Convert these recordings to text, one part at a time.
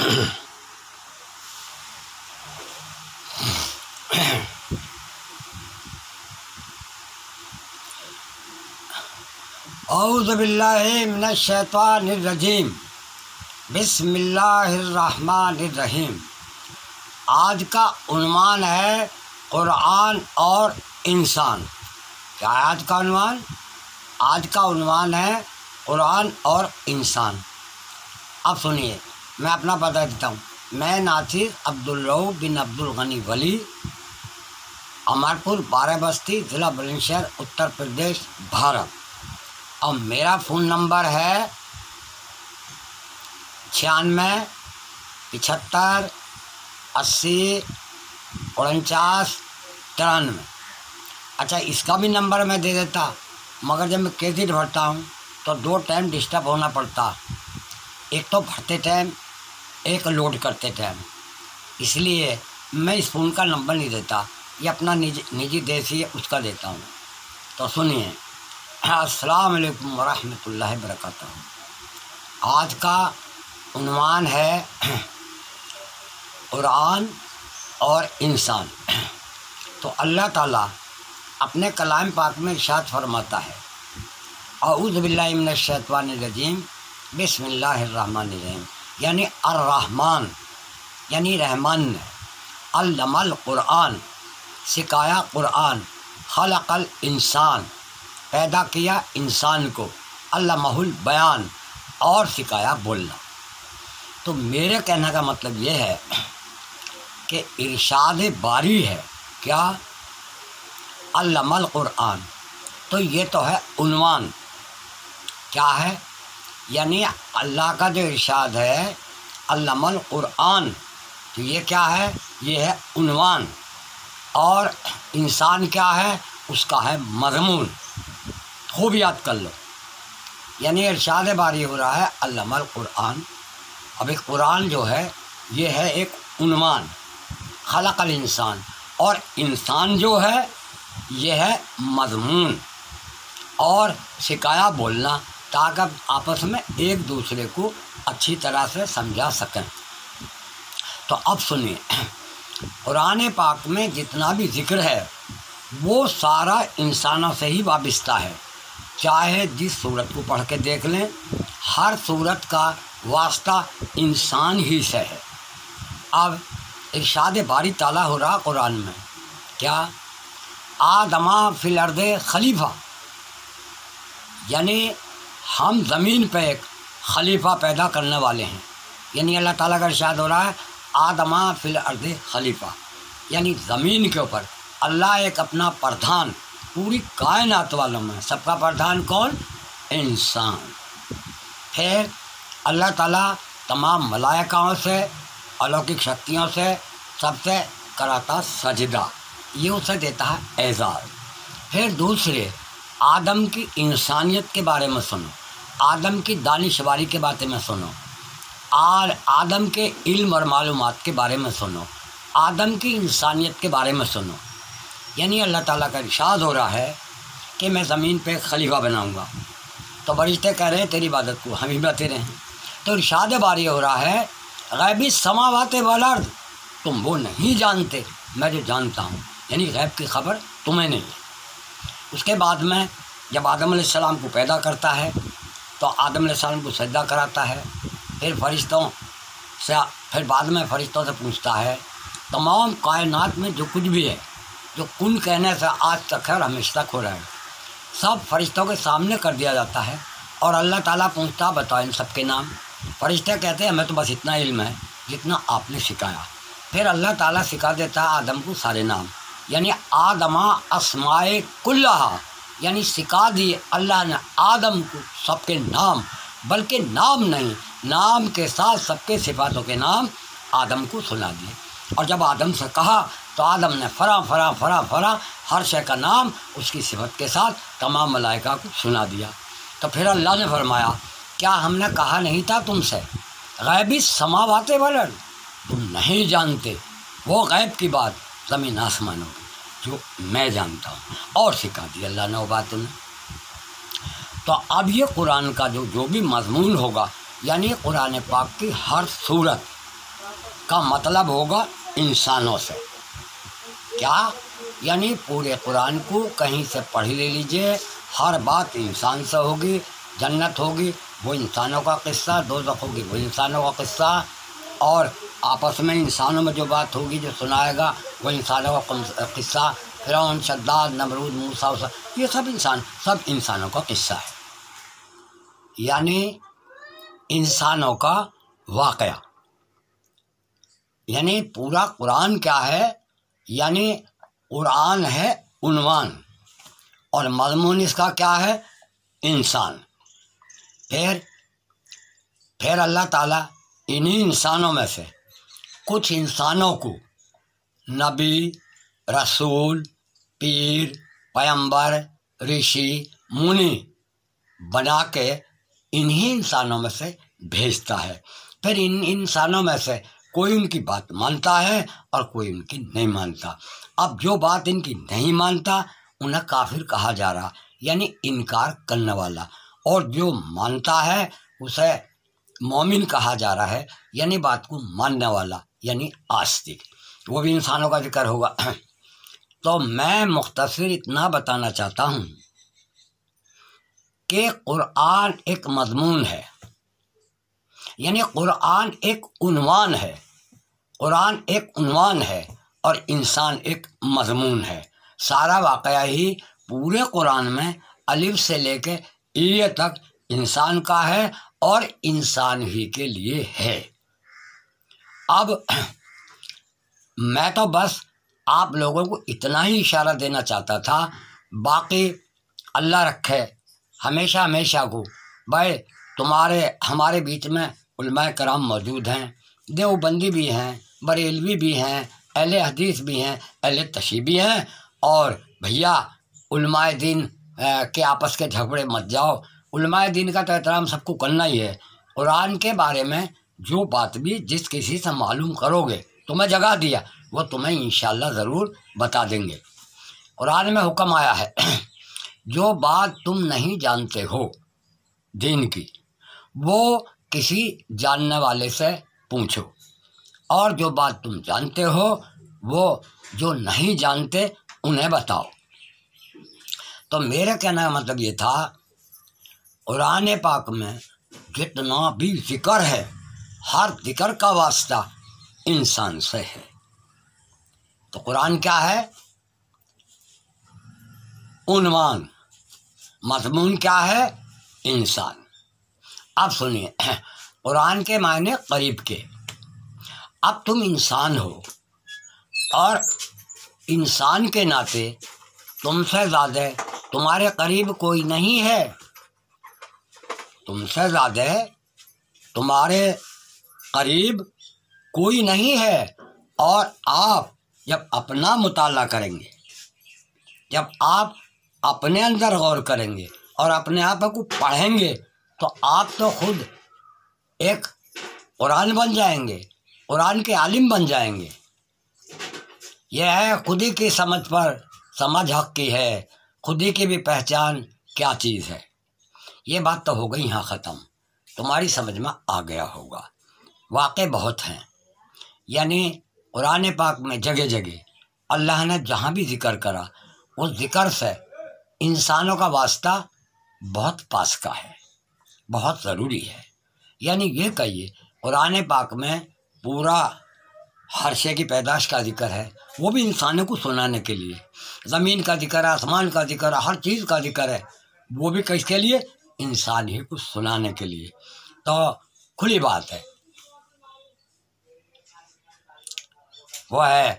اعوذ باللہ من الشیطان الرجیم، بسم اللہ الرحمن الرحیم۔ آج کا عنوان ہے قرآن اور انسان۔ کیا ہے آج کا عنوان؟ آج کا عنوان ہے قرآن اور انسان۔ اب سنیے، میں اپنا بتا دیتا ہوں۔ میں ناصر عبدالرؤف بن عبدالغنی ولی، امرپور بارہ بستی، ضلع بلند شہر، اتر پردیش، بھارت۔ اور میرا فون نمبر ہے 96 75 80 49 93۔ اچھا، اس کا بھی نمبر میں دے دیتا، مگر جب میں کیسٹ بھرتا ہوں تو 2 ٹائم ڈسٹرب ہونا پڑتا، ایک تو بھرتے ٹائم، ایک لوڈ کرتے ٹائم۔ اس لیے میں اس فون کا نمبر نہیں دیتا، یہ اپنا نجی دیسی ہے، اس کا دیتا ہوں۔ تو سنیے، السلام علیکم ورحمۃ اللہ وبرکاتہ۔ آج کا عنوان ہے قرآن اور انسان۔ تو اللہ تعالیٰ اپنے کلام پاک میں ارشاد فرماتا ہے، اعوذ باللہ من الشیطان الرجیم، بسم اللہ الرحمن الرحیم۔ یعنی الرحمن، یعنی رحمان نے، علم القرآن، سکھایا قرآن، خلق الانسان، پیدا کیا انسان کو، علمہ البیان، اور سکھایا بولنا۔ تو میرے کہنے کا مطلب یہ ہے کہ ارشاد باری ہے کیا؟ علم القرآن۔ تو یہ تو ہے عنوان۔ کیا ہے؟ یعنی اللہ کا جو ارشاد ہے علم القرآن، تو یہ کیا ہے؟ یہ ہے عنوان۔ اور انسان کیا ہے؟ اس کا ہے مضمون۔ خوب یاد کر لو، یعنی ارشاد باری ہو رہا ہے علم القرآن۔ اب ایک قرآن جو ہے یہ ہے ایک عنوان، خلق الانسان، اور انسان جو ہے یہ ہے مضمون، اور سکھایا بولنا، تاکہ آپس میں ایک دوسرے کو اچھی طرح سے سمجھا سکیں۔ تو اب سنیے، قرآن پاک میں جتنا بھی ذکر ہے وہ سارا انسانوں سے ہی وابستہ ہے۔ چاہے جس صورت کو پڑھ کے دیکھ لیں، ہر صورت کا واسطہ انسان ہی سے ہے۔ اب ارشاد باری تعالیٰ ہو رہا قرآن میں کیا؟ آدمہ فی الارض خلیفہ، یعنی ہم زمین پہ ایک خلیفہ پیدا کرنے والے ہیں۔ یعنی اللہ تعالیٰ کا ارشاد ہو رہا ہے آدمہ فی الارض خلیفہ، یعنی زمین کے اوپر اللہ ایک اپنا پردھان، پوری کائنات والوں میں سب کا پردھان کون؟ انسان۔ پھر اللہ تعالیٰ تمام ملائکاؤں سے، الوکک شکتیوں سے، سب سے کراتا سجدہ، یہ اسے دیتا ہے اعزاز۔ پھر دوسرے آدم کی انسانیت کے بارے میں سنو، آدم کی دانشوری کے بارے میں سنو، اور آدم کے علم اور معلومات کے بارے میں سنو، آدم کی انسانیت کے بارے میں سنو۔ یعنی اللہ تعالیٰ کا ارشاد ہو رہا ہے کہ میں زمین پہ ایک خلیفہ بناؤں گا۔ تو فرشتے کہہ رہے ہیں تیری عبادت کو ہم ہی بناتے رہے ہیں۔ تو ارشاد باری ہو رہا ہے غیبی السماوات والارض، تم وہ نہیں جانتے، میں جو جانتا ہوں، یعنی غیب کی خبر تمہیں نہیں ہے۔ اس کے بعد میں جب آدم علیہ السلام کو پیدا کرتا ہے تو آدم علیہ السلام کو سجدہ کراتا ہے، پھر بعد میں فرشتوں سے پوچھتا ہے تمام کائنات میں جو کچھ بھی ہے، جو کن کہنے سے آج تک ہے اور ہمیشہ تک ہو رہا ہے، سب فرشتوں کے سامنے کر دیا جاتا ہے، اور اللہ تعالیٰ پوچھتا بتاؤ ان سب کے نام۔ فرشتے کہتے ہیں ہمیں تو بس اتنا علم ہے جتنا آپ نے سکھایا۔ پھر اللہ تعالیٰ سکھا دیتا ہے آدم کو سارے نام، یعنی آدمہ اسماء کلہا، یعنی سکھا دیے اللہ نے آدم کو سب کے نام، بلکہ نام نہیں، نام کے ساتھ سب کے صفاتوں کے نام آدم کو سنا دیے۔ اور جب آدم سے کہا تو آدم نے فراں ہر شے کا نام اس کی صفت کے ساتھ تمام ملائکہ کو سنا دیا۔ تو پھر اللہ نے فرمایا کیا ہم نے کہا نہیں تھا تم سے غیبی السماوات والارض، تم نہیں جانتے وہ غیب کی بات زمین آسمانوں کی جو میں جانتا ہوں، اور سکھا دی اللہ نے وہ بات انہیں۔ تو اب یہ قرآن کا جو بھی مضمون ہوگا، یعنی قرآن پاک کی ہر صورت کا مطلب ہوگا انسانوں سے۔ کیا؟ یعنی پورے قرآن کو کہیں سے پڑھ لے لیجئے، ہر بات انسان سے ہوگی۔ جنت ہوگی وہ انسانوں کا قصہ، دوزخ ہوگی وہ انسانوں کا قصہ، اور آپس میں انسانوں میں جو بات ہوگی جو سنائے گا وہ انسانوں کا قصہ۔ فرعون، شداد، نمرود، موسیٰ، یہ سب انسانوں کا قصہ ہے، یعنی انسانوں کا واقعہ۔ یعنی پورا قرآن کیا ہے؟ یعنی قرآن ہے عنوان، اور مضمون اس کا کیا ہے؟ انسان۔ پھر اللہ تعالیٰ انہی انسانوں میں سے کچھ انسانوں کو نبی، رسول، پیر، پیغمبر، رشی، منی بنا کے انہی انسانوں میں سے بھیجتا ہے۔ پھر ان انسانوں میں سے کوئی ان کی بات مانتا ہے اور کوئی ان کی نہیں مانتا۔ اب جو بات ان کی نہیں مانتا انہیں کافر کہا جا رہا، یعنی انکار کرنے والا، اور جو مانتا ہے اسے مومن کہا جا رہا ہے، یعنی بات کو ماننے والا، یعنی آستک۔ وہ بھی انسانوں کا ذکر ہوگا۔ تو میں مختصر اتنا بتانا چاہتا ہوں کہ قرآن ایک مضمون ہے، یعنی قرآن ایک عنوان ہے، قرآن ایک عنوان ہے اور انسان ایک مضمون ہے۔ سارا واقعہ ہی پورے قرآن میں الف سے لے کے یہ تک انسان کا ہے اور انسان ہی کے لیے ہے۔ اب میں تو بس آپ لوگوں کو اتنا ہی اشارہ دینا چاہتا تھا، باقی اللہ رکھے ہمیشہ کو بھائی ہمارے بیچ میں علماء کرام موجود ہیں، دیوبندی بھی ہیں، بریلوی بھی ہیں، اہل حدیث بھی ہیں، اہل تشیع بھی ہیں، اور بھیا علماء دین کے آپس کے جھگڑے مت جاؤ۔ علماء دین کا تو احترام سب کو کرنا ہی ہے۔ قرآن کے بارے میں جو بات بھی جس کسی سے معلوم کرو گے، تمہیں جگہ دیا وہ تمہیں انشاءاللہ ضرور بتا دیں گے۔ قرآن میں حکم آیا ہے جو بات تم نہیں جانتے ہو دین کی وہ کسی جاننے والے سے پوچھو، اور جو بات تم جانتے ہو وہ جو نہیں جانتے انہیں بتاؤ۔ تو میرے کہنے کا مطلب یہ تھا قرآن پاک میں جتنا بھی ذکر ہے ہر ذکر کا واسطہ انسان سے ہے۔ تو قرآن کیا ہے؟ عنوان، مضمون کیا ہے؟ انسان۔ اب سنیے، قرآن کے معنی قریب کے۔ اب تم انسان ہو اور انسان کے ناطے تم سے زیادہ تمہارے قریب کوئی نہیں ہے، تم سے زیادہ تمہارے قریب کوئی نہیں ہے، اور آپ جب اپنا مطالعہ کریں گے، جب آپ اپنے اندر غور کریں گے اور اپنے آپ کو پڑھیں گے تو آپ تو خود ایک قرآن بن جائیں گے، قرآن کے عالم بن جائیں گے۔ یہ ہے خودی کی سمجھ پر سمجھ حق کی ہے، خودی کی بھی پہچان کیا چیز ہے۔ یہ بات تو ہو گئی یہاں ختم، تمہاری سمجھ میں آ گیا ہوگا۔ واقع بہت ہیں، یعنی قرآن پاک میں جگہ جگہ اللہ نے جہاں بھی ذکر کرا اس ذکر سے انسانوں کا واسطہ بہت پاس کا ہے، بہت ضروری ہے۔ یعنی یہ کہیے قرآن پاک میں پورا ہر شے کی پیدائش کا ذکر ہے، وہ بھی انسانوں کو سنانے کے لیے۔ زمین کا ذکر ہے، آسمان کا ذکر ہے، ہر چیز کا ذکر ہے، وہ بھی کس کے لیے؟ انسان ہی کو سنانے کے لیے۔ تو کھلی بات ہے، وہ ہے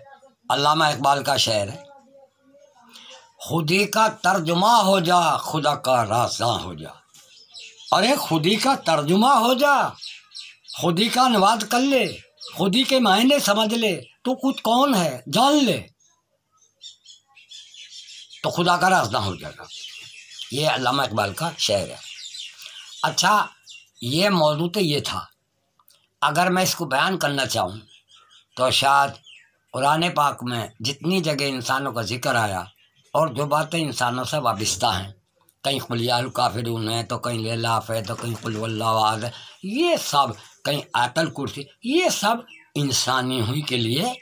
علامہ اقبال کا شعر ہے، خودی کا ترجمہ ہو جا خدا کا رازاں ہو جا۔ ارے خودی کا ترجمہ ہو جا، خودی کا انواد کر لے، خودی کے معنی سمجھ لے، تو خود کون ہے جان لے، تو خدا کا رازاں ہو جائے گا۔ یہ علامہ اقبال کا شعر ہے۔ اچھا، یہ موضوع تو یہ تھا، اگر میں اس کو بیان کرنا چاہوں تو شاید قرآن پاک میں جتنی جگہ انسانوں کا ذکر آیا اور جو باتیں انسانوں سے وابستہ ہیں، کہیں قل یا الکافرون ہے، تو کہیں لیلاف ہے، تو کہیں قل هو اللہ احد ہے، یہ سب، کہیں آیت الکرسی، یہ سب انسانی ہوئی کے لیے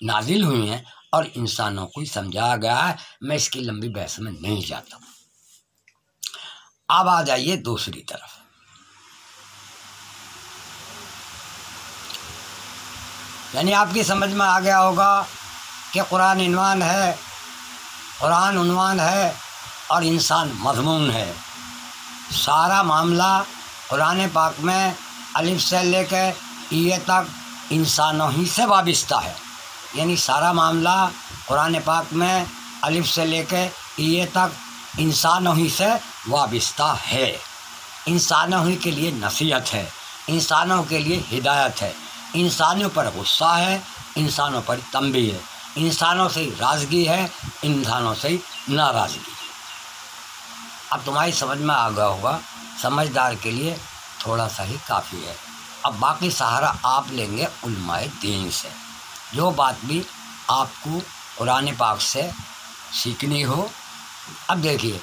نازل ہوئی ہیں اور انسانوں کو ہی سمجھایا گیا ہے۔ میں اس کی لمبی بحث میں نہیں جاتا ہوں۔ اب آ جائیے دوسری طرف۔ یعنی آپ کی سمجھ میں آ گیا ہوگا کہ قرآن عنوان ہے، قرآن عنوان ہے اور انسان مضمون ہے۔ سارا معاملہ قرآن پاک میں الف سے لے کے یہ تک انسانوں ہی سے وابستہ ہے۔ یعنی سارا معاملہ قرآن پاک میں الف سے لے کے یہ تک انسانوں ہی سے وابستہ ہے۔ انسانوں ہی کے لیے نصیحت ہے، انسانوں کے لیے ہدایت ہے، انسانوں پر غصہ ہے، انسانوں پر تنبیہ ہے، انسانوں سے راضگی ہے، انسانوں سے ناراضگی ہے۔ اب تمہاری سمجھ میں آ گیا ہوگا، سمجھدار کے لیے تھوڑا سا ہی کافی ہے۔ اب باقی سہارا آپ لیں گے علماء دین سے۔ جو بات بھی آپ کو قرآن پاک سے سیکھنی ہو، اب دیکھیے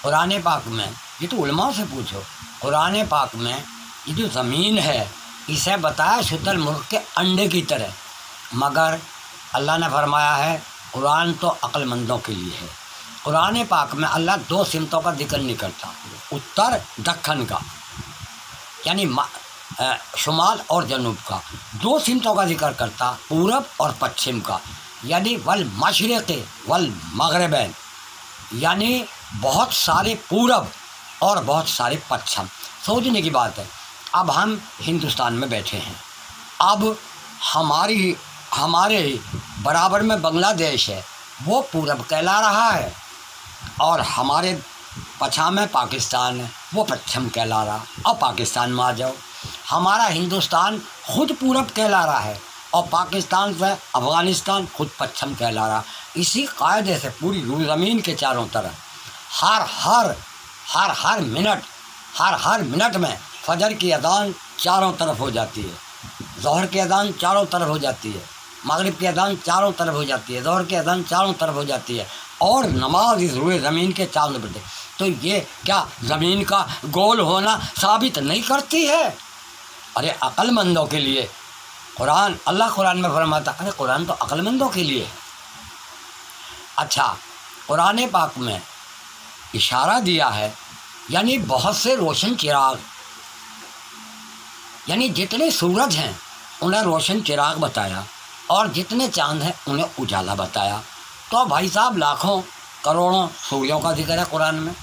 قرآن پاک میں، یہ تو علماء سے پوچھو، قرآن پاک میں یہ جو زمین ہے اسے بتایا شتر مرغ کے انڈے کی طرح، مگر اللہ نے فرمایا ہے قرآن تو عقل مندوں کے لیے ہے۔ قرآن پاک میں اللہ دو سمتوں کا ذکر نہیں کرتا، اتر دکن کا، یعنی شمال اور جنوب کا، دو سمتوں کا ذکر کرتا، پورب اور پچھم کا، یعنی والمشرق والمغربین، یعنی بہت سارے پورب اور بہت سارے پچھم۔ سوچنے کی بات ہے، اب ہم ہندوستان میں بیٹھے ہیں، اب ہمارے برابر میں بنگلہ دیش ہے، وہ پورب کہلا رہا ہے، اور ہمارے پچھا میں پاکستان ہے، وہ پچھم کہلا رہا۔ اور پاکستان میں آ جاؤ، ہمارا ہندوستان خود پورب کہلا رہا ہے اور پاکستان سے افغانستان خود پچھم کہلا رہا۔ اسی قاعدے سے پوری روح زمین کے چاروں طرف ہر منٹ میں فجر کی اذان چاروں طرف ہو جاتی ہے، ظہر کی اذان چاروں طرف ہو جاتی ہے، مغرب کی اذان چاروں طرف ہو جاتی ہے، ظہر کی اذان چاروں طرف ہو جاتی ہے، اور نماز اس روئے زمین کے چاروں طرف۔ تو یہ کیا زمین کا گول ہونا ثابت نہیں کرتی ہے؟ ارے عقل مندوں کے لیے قرآن، اللہ قرآن میں فرماتا، ارے قرآن تو عقل مندوں کے لیے ہے۔ اچھا، قرآن پاک میں اشارہ دیا ہے، یعنی بہت سے روشن چراغ، یعنی جتنے سورج ہیں انہیں روشن چراغ بتایا، اور جتنے چاند ہیں انہیں اجالا بتایا۔ تو بھائی صاحب لاکھوں کروڑوں سوریوں کا ذکر ہے قرآن میں،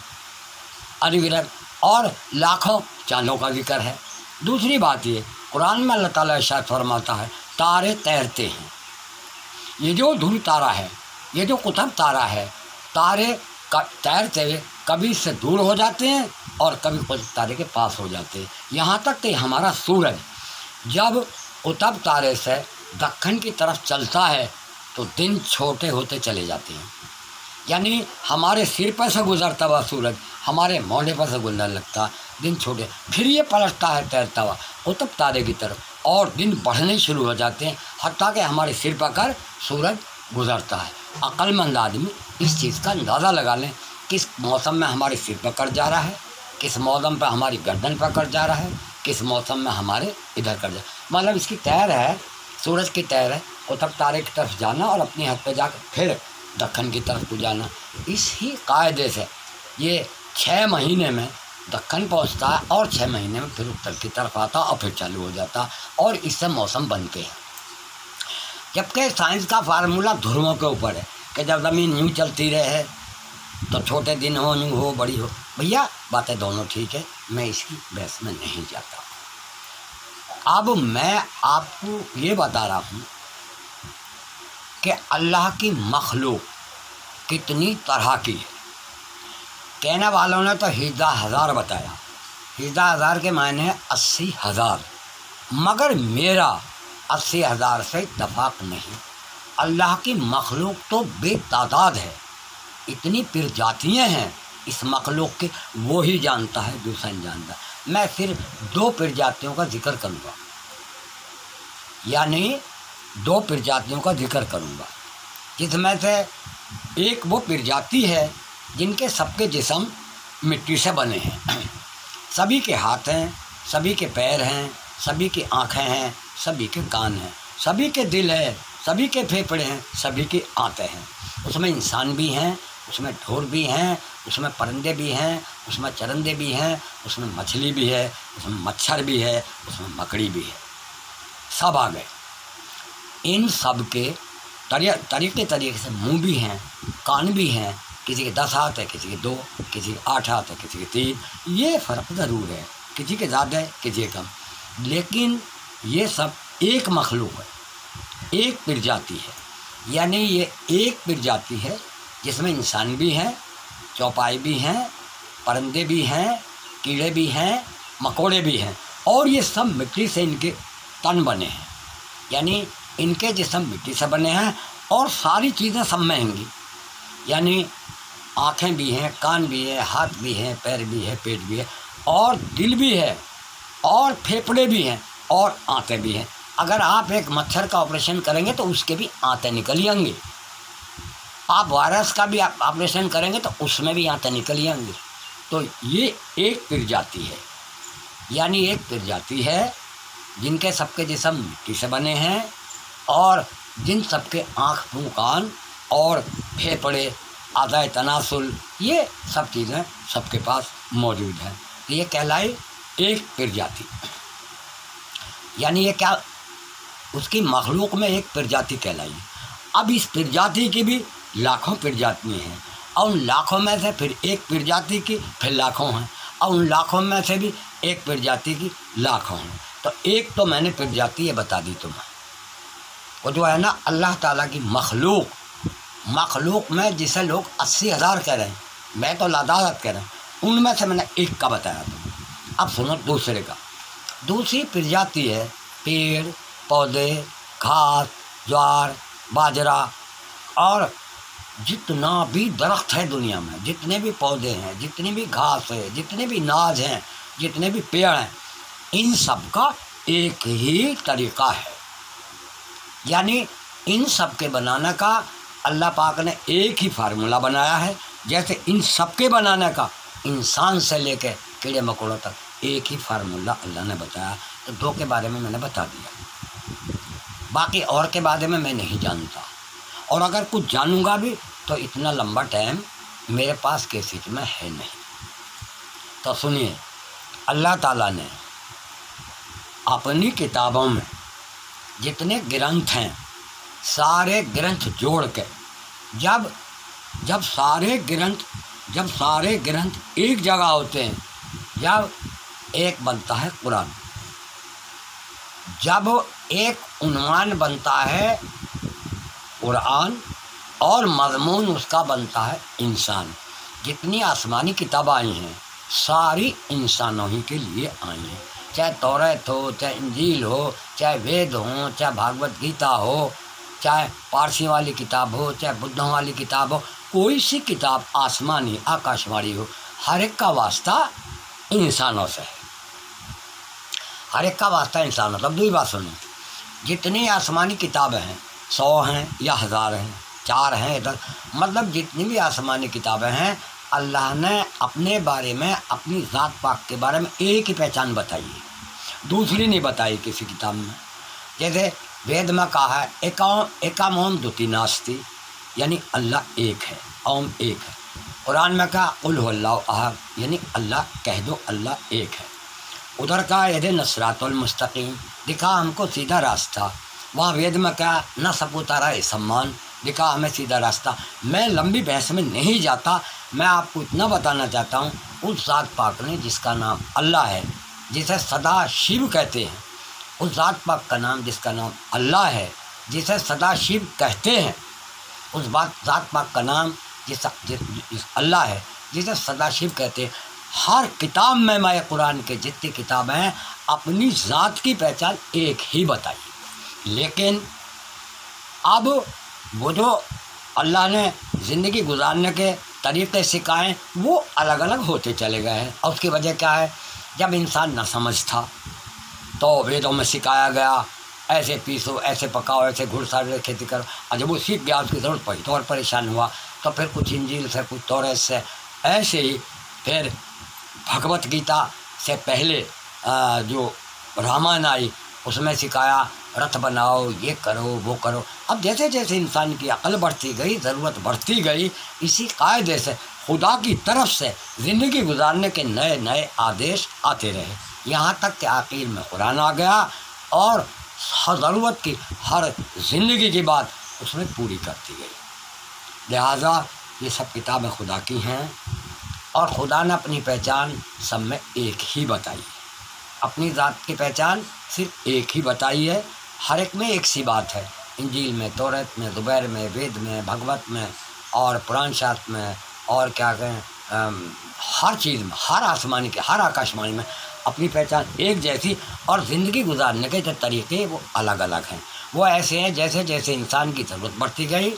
اور لاکھوں چاندوں کا ذکر ہے۔ دوسری بات یہ، قرآن میں اللہ تعالیٰ ارشاد فرماتا ہے تارے تیرتے ہیں۔ یہ جو دھول تارا ہے، یہ جو قطب تارا ہے، تارے تیرتے ہوئے کبھی اس سے دور ہو جاتے ہیں اور کبھی قطب تارے کے پاس ہو جاتے ہیں، یہاں تک کہ ہمارا سورج جب قطب تارے سے دکن کی طرف چلتا ہے تو دن چھوٹے ہوتے چلے جاتے ہیں، یعنی ہمارے سر پر سے گزرتا ہوا سورج ہمارے موڈے پر سے گزرنے لگتا، دن چھوٹے، پھر یہ پلٹتا ہے تیرتا ہوا قطب تارے کی طرف، اور دن بڑھنے شروع ہو جاتے ہیں، حتیٰ کہ ہمارے سر پر کر سورج گزرتا ہے۔ عقل مند آدمی اس چیز کا اندازہ لگا لیں، کس موسم میں ہمارے سر پر کر جا رہا ہے، کس موسم پہ ہماری گردن پر کر جا رہا ہے، کس موسم میں ہمارے ادھر کر جا، مطلب اس کی تیر ہے، سورج کی تیر ہے قطب تارے کی طرف جانا اور اپنی حد پہ جا کے پھر دکن کی طرف کو جانا۔ اس ہی قاعدے سے یہ 6 مہینے میں دکن پہنچتا ہے اور 6 مہینے میں پھر اتر کی طرف آتا اور پھر چالو ہو جاتا، اور اس سے موسم بنتے ہیں۔ جبکہ سائنس کا فارمولہ دھرموں کے اوپر ہے کہ جب زمین یوں چلتی رہے تو چھوٹے دن ہو، یوں ہو، بڑی ہو، بھیا باتیں دونوں ٹھیک ہے، میں اس کی بحث میں نہیں جاتا۔ اب میں آپ کو یہ بتا رہا ہوں کہ اللہ کی مخلوق کتنی طرح کی ہے۔ کہنے والوں نے تو 11,000 بتایا، 11,000 کے معنی ہے 80,000، مگر میرا 80,000 سے اتفاق نہیں۔ اللہ کی مخلوق تو بے تعداد ہے، اتنی پرجاتیاں ہیں اس مخلوق کے، وہی جانتا ہے، دوسرا نہیں جانتا۔ میں صرف 2 پرجاتیوں کا ذکر کروں گا، یعنی 2 پرجاتیوں کا ذکر کروں گا، جس میں سے ایک وہ پرجاتی ہے جن کے سب کے جسم مٹی سے بنے ہیں، سبھی کے ہاتھ ہیں، سبھی کے پیر ہیں، سبھی کی آنکھیں ہیں، سبھی کے کان ہیں، سبھی کے دل ہے، سبھی کے پھیپھڑے ہیں، سبھی کی آنتیں ہیں۔ اس میں انسان بھی ہیں، اس میں ڈھور بھی ہیں، اس میں پرندے بھی ہیں، اس میں چرندے بھی ہیں، اس میں مچھلی بھی ہے، اس میں مچھر بھی ہے، اس میں مکڑی بھی ہے، سب آ گئے۔ ان سب کے طریقے سے منہ بھی ہیں، کان بھی ہیں، کسی کے 10 ہاتھ ہے، کسی کے 2، کسی کے 8 ہاتھ ہے، کسی کے 3۔ یہ فرق ضرور ہے، کسی کے زیادہ ہے، کسی کے کم، لیکن یہ سب ایک مخلوق ہے، ایک پرجاتی ہے۔ یعنی یہ ایک پرجاتی ہے جس میں انسان بھی ہیں، چوپائے بھی ہیں، پرندے بھی ہیں، کیڑے بھی ہیں، مکوڑے بھی ہیں، اور یہ سب مٹی سے ان کے تن بنے ہیں، یعنی ان کے جسم مٹی سے بنے ہیں، اور ساری چیزیں سب میں ہیں گی، یعنی آنکھیں بھی ہیں، کان بھی ہے، ہاتھ بھی ہیں، پیر بھی ہے، پیٹ بھی ہے، اور دل بھی ہے، اور پھیپھڑے بھی ہیں، اور آنتیں بھی ہیں۔ اگر آپ ایک مچھر کا آپریشن کریں گے تو اس کے بھی آنتیں نکل آئیں گی، آپ وائرس کا بھی آپریشن کریں گے تو اس میں بھی آنتیں نکل آئیں گی۔ تو یہ ایک پرجاتی ہے، یعنی ایک پرجاتی ہے جن کے سب کے جسم مٹی سے بنے ہیں، اور جن سب کے آنکھ، منہ، کان اور پھیپھڑے، اعضائے تناسل، یہ سب چیزیں سب کے پاس موجود ہیں۔ یہ کہلائی ایک پرجاتی، یعنی یہ کیا، اس کی مخلوق میں ایک پرجاتی کہلائی۔ اب اس پرجاتی کی بھی لاکھوں پرجاتیاں ہیں، اور ان لاکھوں میں سے پھر ایک پرجاتی کی پھر لاکھوں ہیں، اور ان لاکھوں میں سے بھی ایک پرجاتی کی لاکھوں ہیں۔ تو ایک تو میں نے پرجاتی یہ بتا دی تمہیں، وہ جو ہے نا اللہ تعالیٰ کی مخلوق میں جسے لوگ 80,000 کہہ رہے ہیں، میں تو لادادت کہہ رہا ہوں، ان میں سے میں نے ایک کا بتایا تمہیں۔ اب سنو دوسرے کا۔ دوسری پرجاتی ہے پیڑ، پودے، گھاس، جوار، باجرہ، اور جتنا بھی درخت ہے دنیا میں، جتنے بھی پودے ہیں، جتنی بھی گھاس ہے، جتنے بھی ناج ہیں، جتنے بھی پیڑ ہیں، ان سب کا ایک ہی طریقہ ہے، یعنی ان سب کے بنانے کا اللہ پاک نے ایک ہی فارمولہ بنایا ہے، جیسے ان سب کے بنانے کا انسان سے لے کے کیڑے مکوڑوں تک ایک ہی فارمولہ اللہ نے بتایا۔ تو دو کے بارے میں نے بتا دیا، باقی اور کے بارے میں نہیں جانتا، اور اگر کچھ جانوں گا بھی تو اتنا لمبا ٹائم میرے پاس کیسٹ میں ہے نہیں۔ تو سنیے، اللہ تعالیٰ نے اپنی کتابوں میں جتنے گرنتھ ہیں، سارے گرنتھ جوڑ کے جب سارے گرنتھ ایک جگہ ہوتے ہیں، جب ایک بنتا ہے قرآن، جب ایک عنوان بنتا ہے قرآن، اور مضمون اس کا بنتا ہے انسان۔ جتنی آسمانی کتاب آئی ہیں ساری انسانوں ہی کے لیے آئی ہیں، چاہے توریت ہو، چاہے انجیل ہو، چاہے وید ہوں، چاہے بھاگوت گیتا ہو، چاہے پارسی والی کتاب ہو، چاہے بدھوں والی کتاب ہو، کوئی سی کتاب آسمانی آکاشوانی ہو، ہر ایک کا واسطہ انسانوں سے ہے، ہر ایک کا واسطہ انسانوں سے۔ اب دوسری بات سنیں، جتنی آسمانی کتابیں ہیں 100 ہیں یا 1000 ہیں، 4 ہیں، 10، مطلب جتنی بھی آسمانی کتابیں ہیں، اللہ نے اپنے بارے میں، اپنی ذات پاک کے بارے میں ایک ہی پہچان بتائی ہے، دوسری نہیں بتائی کسی کتاب میں۔ جیسے وید میں کہا ہے ایکم اوم دوتی ناستی، یعنی اللہ ایک ہے، اوم ایک ہے۔ قرآن میں کہا قل هو اللہ احد، یعنی اللہ کہہ دو اللہ ایک ہے۔ ادھر کہا اہدنا الصراط المستقیم، دکھا ہم کو سیدھا راستہ۔ وہاں وید میں کہا نہ سپوتارا سمان، دکھا ہمیں سیدھا راستہ۔ میں لمبی بحث میں نہیں جاتا، میں آپ کو اتنا بتانا چاہتا ہوں، اس ذات پاک نے جس کا نام اللہ ہے، جسے سدا شیو کہتے ہیں، اس ذات پاک کا نام جس کا نام اللہ ہے، جسے سدا شیو کہتے ہیں، اس ذات پاک کا نام جس اللہ ہے، جسے سدا شیو کہتے ہیں۔ ہر کتاب میں مائے قرآن کے جتنی کتابیں ہیں اپنی ذات کی پہچان ایک ہی بتائی، لیکن اب وہ جو اللہ نے زندگی گزارنے کے طریقے سکھائے وہ الگ الگ ہوتے چلے گئے ہیں، اور اس کی وجہ کیا ہے؟ جب انسان نہ سمجھ تھا تو ویدوں میں سکھایا گیا ایسے پیسو، ایسے پکاؤ، ایسے گھڑ سواری کھیتی کرو، اور جب وہ سیکھ گیا اس کی ضرورت پڑی تو اور پریشان ہوا، تو پھر کچھ انجیل سے، کچھ توریت سے، ایسے ہی پھر بھگوت گیتا سے پہلے جو رامائن آئی اس میں سکھایا رتھ بناؤ، یہ کرو وہ کرو۔ اب جیسے جیسے انسان کی عقل بڑھتی گئی، ضرورت بڑھتی گئی، اسی قاعدے سے خدا کی طرف سے زندگی گزارنے کے نئے نئے آدیش آتے رہے، یہاں تک کہ آخر میں قرآن آ گیا اور ضرورت کی ہر زندگی کی بات اس میں پوری کرتی گئی۔ لہٰذا یہ سب کتابیں خدا کی ہیں، اور خدا نے اپنی پہچان سب میں ایک ہی بتائی ہے، اپنی ذات کی پہچان صرف ایک ہی بتائی ہے، ہر ایک میں ایک سی بات ہے، انجیل میں، توریت میں، زبیر میں، وید میں، بھگوت میں اور پران شاستر میں اور کیا کہیں ہر چیز میں، ہر آسمانی کے، ہر آکاشوانی میں اپنی پہچان ایک جیسی، اور زندگی گزارنے کے جو طریقے وہ الگ الگ ہیں، وہ ایسے ہیں جیسے جیسے انسان کی ضرورت بڑھتی گئی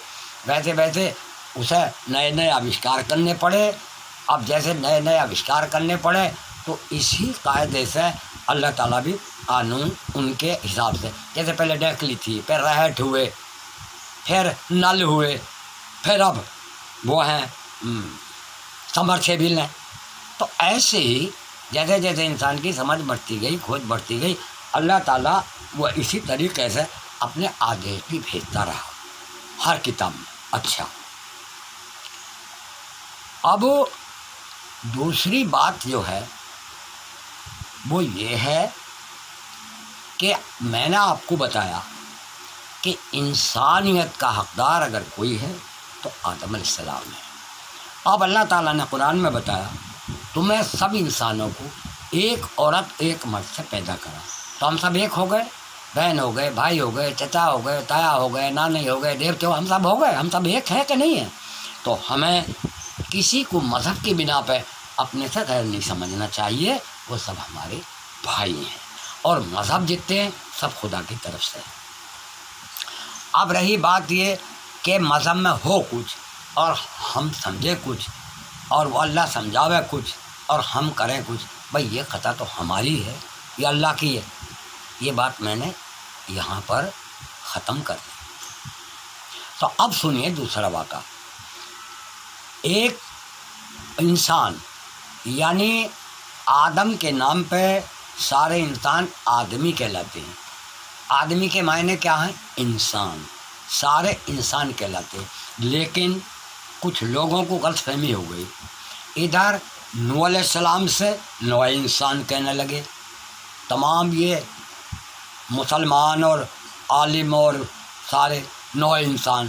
ویسے ویسے اسے نئے نئے آوشکار کرنے پڑے۔ اب جیسے نئے نئے آوشکار کرنے پڑے تو اسی قاعدے سے اللہ تعالیٰ بھی قانون ان کے حساب سے، جیسے پہلے ڈیکلی تھی، پھر رہٹ ہوئے، پھر نل ہوئے، پھر اب وہ ہیں سمرسیبل ہیں، تو ایسے ہی جیسے جیسے انسان کی سمجھ بڑھتی گئی، کھوج بڑھتی گئی، اللہ تعالیٰ وہ اسی طریقے سے اپنے آدیش بھی بھیجتا رہا ہر کتاب میں۔ اچھا، اب دوسری بات جو ہے وہ یہ ہے کہ میں نے آپ کو بتایا کہ انسانیت کا حقدار اگر کوئی ہے تو آدم علیہ السلام ہے۔ اب اللہ تعالیٰ نے قرآن میں بتایا تمہیں سب انسانوں کو ایک عورت ایک مرد سے پیدا کرا، تو ہم سب ایک ہو گئے، بہن ہو گئے، بھائی ہو گئے، چچا ہو گئے، تایا ہو گئے، نانے ہو گئے، دیوتے ہو، ہم سب ہو گئے، ہم سب ایک ہیں کہ نہیں ہیں؟ تو ہمیں کسی کو مذہب کی بنا پہ اپنے سے غیر نہیں سمجھنا چاہیے، وہ سب ہمارے بھائی ہیں، اور مذہب جتنے ہیں سب خدا کی طرف سے ہیں۔ اب رہی بات یہ کہ مذہب میں ہو کچھ اور ہم سمجھے کچھ، اور وہ اللہ سمجھاوے کچھ اور ہم کریں کچھ، بھئی یہ خطا تو ہماری ہے، یہ اللہ کی ہے۔ یہ بات میں نے یہاں پر ختم کر دی۔ تو اب سنیے دوسرا واقعہ۔ ایک انسان یعنی آدم کے نام پہ سارے انسان آدمی کہلاتے ہیں۔ آدمی کے معنی کیا ہیں؟ انسان، سارے انسان کہلاتے ہیں، لیکن کچھ لوگوں کو غلط فہمی ہو گئی، ادھر نوح علیہ السلام سے نوع انسان کہنے لگے، تمام یہ مسلمان اور عالم اور سارے نوع انسان،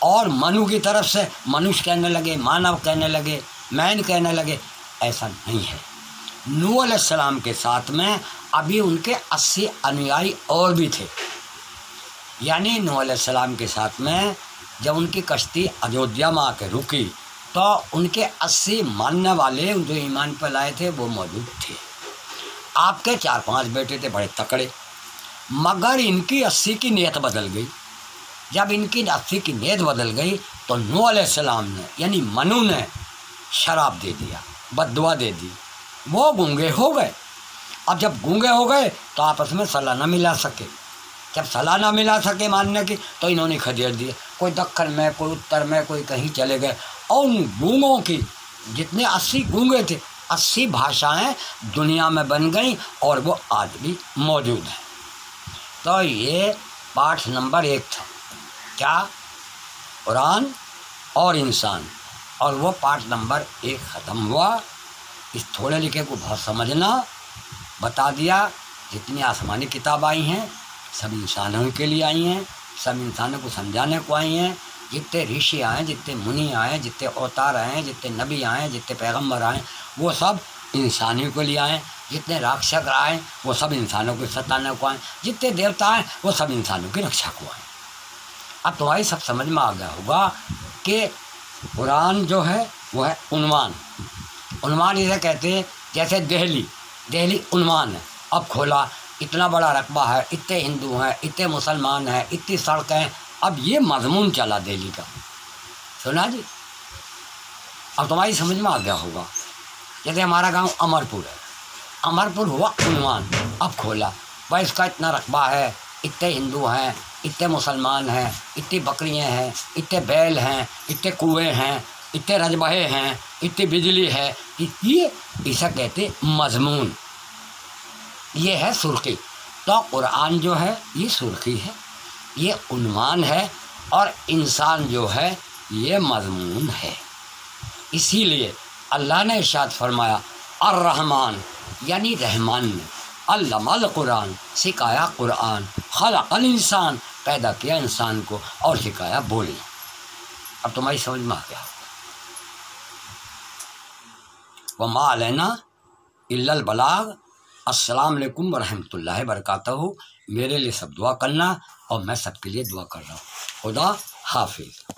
اور منو کی طرف سے منوش کہنے لگے، مانو کہنے لگے، مین کہنے لگے۔ ایسا نہیں ہے۔ نوح علیہ السلام کے ساتھ میں ابھی ان کے 80 انویائی اور بھی تھے، یعنی نوح علیہ السلام کے ساتھ میں جب ان کی کشتی اجودھیا میں آ کے رکی تو ان کے 80 ماننے والے جو ایمان پہ لائے تھے وہ موجود تھے۔ آپ کے 4-5 بیٹے تھے بڑے تکڑے، مگر ان کی 80 کی نیت بدل گئی۔ جب ان کی 80 کی نیت بدل گئی تو نوح علیہ السلام نے یعنی منو نے شراب دے دیا، بد دعا دے دی، وہ گونگے ہو گئے۔ اب جب گونگے ہو گئے تو آپس میں صلاح نہ ملا سکے، جب صلاح نہ ملا سکے ماننے کی تو انہوں نے کھدیر دیے، کوئی دکن میں، کوئی اتر میں، کوئی کہیں چلے گئے، اور ان گونگوں کی جتنے 80 گونگے تھے 80 بھاشائیں دنیا میں بن گئیں، اور وہ آج بھی موجود ہیں۔ تو یہ پارٹ نمبر 1 تھا، کیا؟ قرآن اور انسان، اور وہ پارٹ نمبر 1 ختم ہوا۔ اس تھوڑے لکھے کو بہت سمجھنا، بتا دیا جتنی آسمانی کتاب آئی ہیں سب انسانوں کے لیے آئی ہیں، سب انسانوں کو سمجھانے کو آئی ہیں، جتنے رشی آئے، جتنے منی آئے، جتنے اوتار آئے، جتنے نبی آئے، جتنے پیغمبر آئے، وہ سب انسانوں کے لیے آئے، جتنے راکشس آئے وہ سب انسانوں کو ستانے کو آئے، جتنے دیوتا آئے وہ سب انسانوں کی رکشا کو آئے۔ اب تمہاری سب سمجھ میں آ گیا ہوگا کہ قرآن جو ہے وہ ہے عنوان، عنوان اسے کہتے ہیں، جیسے دہلی عنوان ہے، اب کھولا، اتنا بڑا رقبہ ہے، اتنے ہندو ہیں، اتنے مسلمان ہیں، اتنی سڑکیں، اب یہ مضمون چلا دہلی کا، سنا جی؟ اب تمہاری سمجھ میں آ گیا ہوگا۔ جیسے ہمارا گاؤں امرپور ہے، امرپور ہوا عنوان، اب کھولا، بھائی اس کا اتنا رقبہ ہے، اتنے ہندو ہیں، اتنے مسلمان ہیں، اتنی بکریاں ہیں، اتنے بیل ہیں، اتنے کنویں ہیں، اتنے رجبہے ہیں، اتنی بجلی ہے، یہ اسے کہتے مضمون، یہ ہے سرخی۔ تو تو قرآن جو ہے یہ سرخی ہے، یہ عنوان ہے، اور انسان جو ہے یہ مضمون ہے۔ اسی لیے اللہ نے ارشاد فرمایا الرحمن یعنی رحمان نے علم القرآن سکھایا قرآن، خلق الانسان پیدا کیا انسان کو اور سکھایا بولی۔ اب تمہاری سمجھ میں آ گیا۔ وما علینا الا البلاغ۔ السلام علیکم ورحمۃ اللہ وبرکاتہ۔ میرے لیے سب دعا کرنا اور میں سب کے لیے دعا کر رہا ہوں۔ خدا حافظ۔